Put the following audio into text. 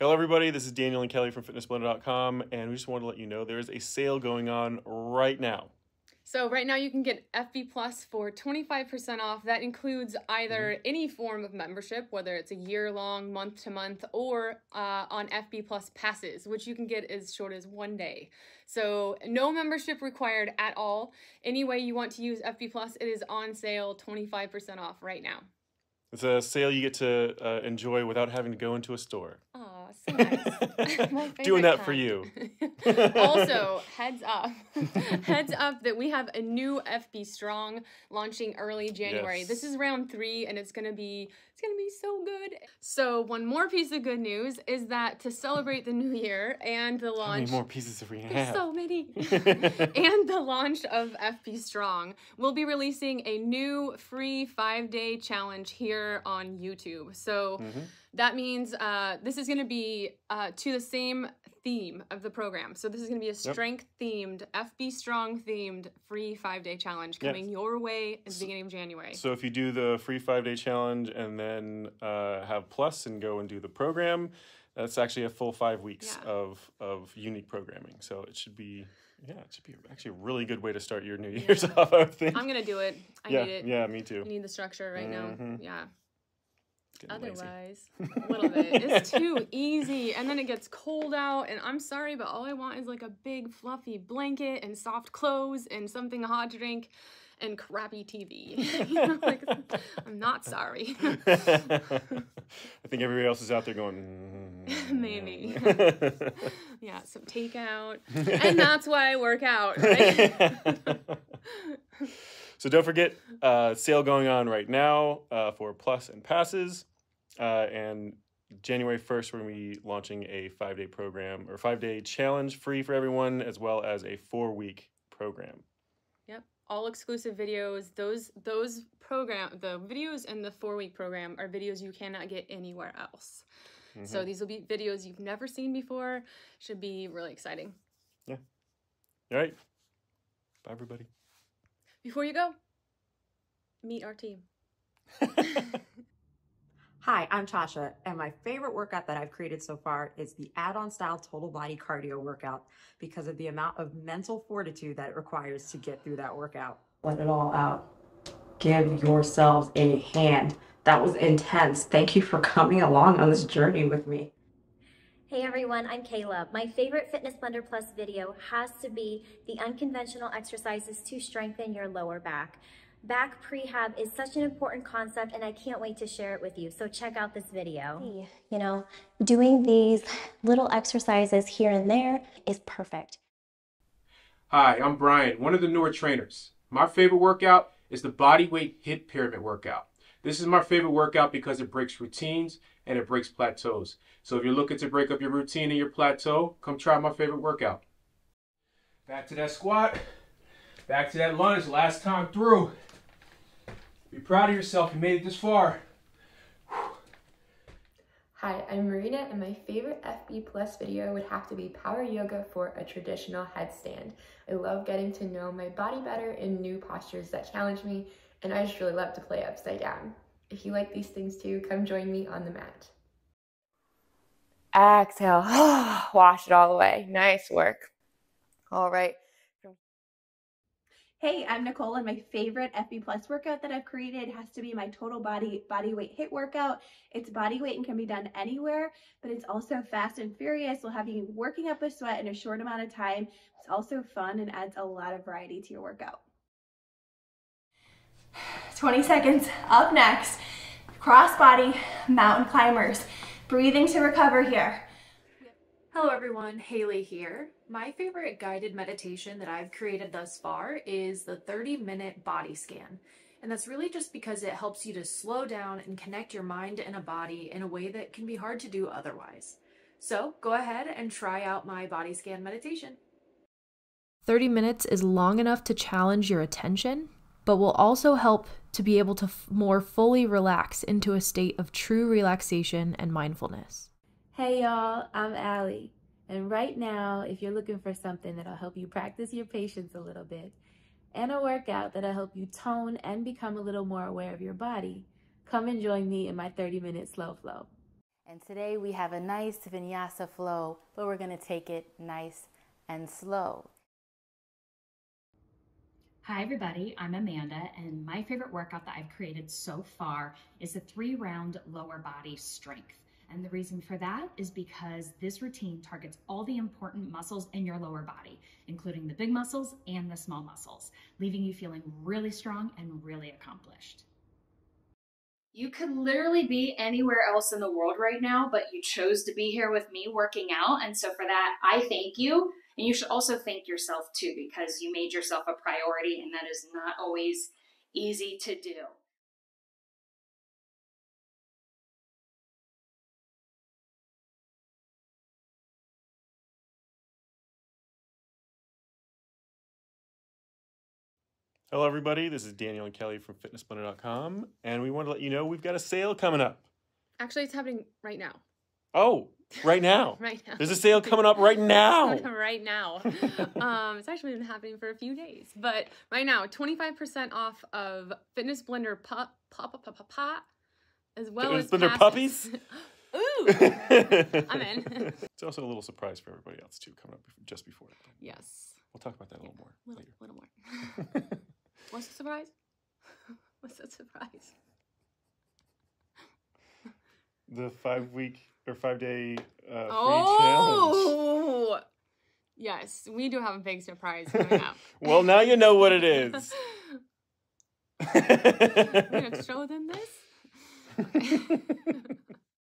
Hello everybody, this is Daniel and Kelly from fitnessblender.com, and we just wanted to let you know there is a sale going on right now. So right now you can get FB Plus for 25% off. That includes either any form of membership, whether it's a year-long, month-to-month, or on FB Plus passes, which you can get as short as 1 day. So no membership required at all. Any way you want to use FB Plus, it is on sale, 25% off right now. It's a sale you get to enjoy without having to go into a store. Aw, so nice. My favorite Doing that kind. for you. Also, heads up that we have a new FB Strong launching early January. Yes. This is round 3 and it's gonna be so good. So one more piece of good news is that to celebrate the new year and the launch. How many more pieces do we have? There's so many. And the launch of FB Strong, we'll be releasing a new free 5-day challenge here on YouTube. So that means this is going to be to the same theme of the program. So this is going to be a strength-themed, FB Strong-themed free 5-day challenge coming your way at the beginning of January. So if you do the free 5-day challenge and then have Plus and go and do the program, that's actually a full 5 weeks of unique programming. So it should be, it should be actually a really good way to start your New Year's off, I would think. I'm going to do it. I need it. Yeah, me too. I need the structure right now. Yeah. Otherwise, lazy. A little bit. It's too easy. And then it gets cold out. And I'm sorry, but all I want is like a big fluffy blanket and soft clothes and something hot to drink and crappy TV. You know, like, I'm not sorry. I think everybody else is out there going, maybe. Yeah, some takeout. And that's why I work out, right? So don't forget, sale going on right now for Plus and passes. And January 1st, we're going to be launching a 5-day program or 5-day challenge free for everyone, as well as a 4-week program. Yep. All exclusive videos. The videos in the 4-week program are videos you cannot get anywhere else. So these will be videos you've never seen before. Should be really exciting. Yeah. All right. Bye, everybody. Before you go, meet our team. Hi, I'm Tasha, and my favorite workout that I've created so far is the add-on style total body cardio workout because of the amount of mental fortitude that it requires to get through that workout. Let it all out. Give yourselves a hand. That was intense. Thank you for coming along on this journey with me. Hey everyone, I'm Kayla. My favorite Fitness Blender Plus video has to be the unconventional exercises to strengthen your lower back. Back prehab is such an important concept and I can't wait to share it with you, so check out this video. You know, doing these little exercises here and there is perfect. Hi, I'm Brian, one of the newer trainers. My favorite workout is the bodyweight hip pyramid workout. This is my favorite workout because it breaks routines and it breaks plateaus. So if you're looking to break up your routine and your plateau, come try my favorite workout. Back to that squat, back to that lunge, last time through. Be proud of yourself, you made it this far. Hi, I'm Marina, and my favorite FB Plus video would have to be power yoga for a traditional headstand. I love getting to know my body better in new postures that challenge me, and I just really love to play upside down. If you like these things too, come join me on the mat. Exhale, wash it all the way. Nice work. All right. Hey, I'm Nicole, and my favorite FB Plus workout that I've created has to be my total body weight HIIT workout. It's body weight and can be done anywhere, but it's also fast and furious. We'll have you working up a sweat in a short amount of time. It's also fun and adds a lot of variety to your workout. 20 seconds. Up next, cross body mountain climbers. Breathing to recover here. Hello everyone, Haley here. My favorite guided meditation that I've created thus far is the 30-minute body scan. And that's really just because it helps you to slow down and connect your mind and a body in a way that can be hard to do otherwise. So go ahead and try out my body scan meditation. 30 minutes is long enough to challenge your attention, but will also help to be able to more fully relax into a state of true relaxation and mindfulness. Hey y'all, I'm Allie, and right now, if you're looking for something that'll help you practice your patience a little bit, and a workout that'll help you tone and become a little more aware of your body, come and join me in my 30-minute SlowFlow. And today we have a nice Vinyasa flow, but we're going to take it nice and slow. Hi everybody, I'm Amanda, and my favorite workout that I've created so far is a 3-round lower body strength. And the reason for that is because this routine targets all the important muscles in your lower body, including the big muscles and the small muscles, leaving you feeling really strong and really accomplished. You could literally be anywhere else in the world right now, but you chose to be here with me working out. And so for that, I thank you. And you should also thank yourself too, because you made yourself a priority, and that is not always easy to do. Hello, everybody. This is Daniel and Kelly from fitnessblender.com, and we want to let you know we've got a sale coming up. Actually, it's happening right now. Oh, right now. Right now. There's a sale coming up right now. Right now. It's actually been happening for a few days, but right now, 25% off of Fitness Blender as well as Fitness Blender puppies. Ooh, I'm in. It's also a little surprise for everybody else too, coming up just before. Yes. We'll talk about that a little more later. A little more. What's the surprise? What's the surprise? The 5-week or 5-day free challenge. Oh, yes, we do have a big surprise coming up. Well, now you know what it is. We're gonna show them this.